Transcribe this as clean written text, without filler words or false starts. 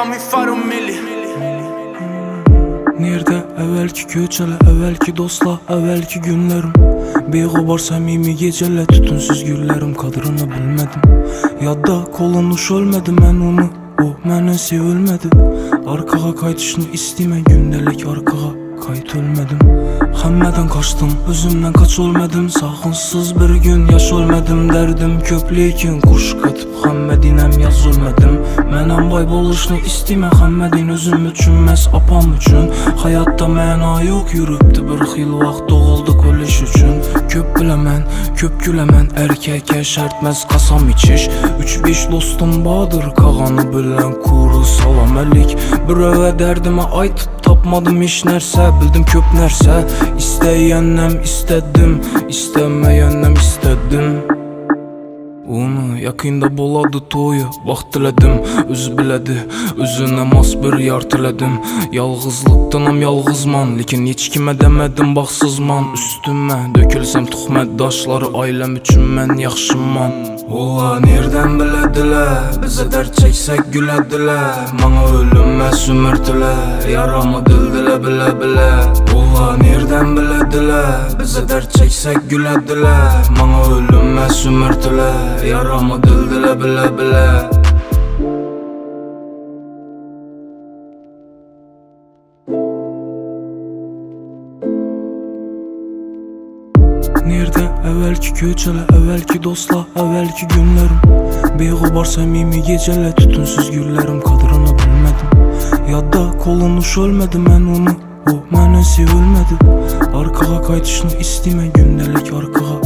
fammi fare un milli. Nerede evvelki köçele, evvelki dostla, evvelki günlerim. Beyğubar samimi geceler, tütünsüz güllerim, kadrını bilmedim. Yadda kolunuş ölmedi, mən onu, o mənə sevilmedi. Arkağa kaytışını istime, gündelik arkağa kayıt ölmedim. Həmmədən kaçtım, özümden kaç ölmedim. Sakınsız bir gün yaş ölmedim. Derdim köp lekin kuş katıp Həmmədinəm yaz ölmedim. Mənəm bay boluşunu istime, Həmmədin özüm üçün, məs apam üçün. Hayatta məna yok, yürübdü bir xil vaxt, doğulduk ölüş üçün. Köp bilemən, köp gülemən, erkəkə şərtməz qasam içiş. 3-5 dostum Badır, qağanı bilən kuru salam əlik. Bir övə dərdimə aytıp tapmadım hiç nərsə, bildim köp nərsə. İstəyənnəm istedim, istemeyənnəm istedim. Onu yakında boladı toyu, vaxt dilədim, özü bilədi, özünə mas bir yar tilədim. Yalğızlıqdanam yalğızman, lekin heç kimə demədim baxsızman. Üstümə dökülsəm tuhmət daşları, ailəm üçün mən yaxşıman. Ola nereden bilədilər, bizə dərd çəksək gülədilər. Mana ölümmə sümürtülər, yaramı dildilə bilə-bilə. Ola nereden bilədilər, bizə dərd çəksək gülədilər. Mana ölümmə sümürtülər, yaramı dildilə bilə-bilə. Nerede evvelki köçele, evvelki dostla, evvelki günlerim. Beyğubar samimi geceler, tütünsüz güllerim, kadrını bilmedim. Yadda kolunuş ölmedi, mən onu, o mənə sevilmedi. Arkağa kaytışını istime, gündelik arkağa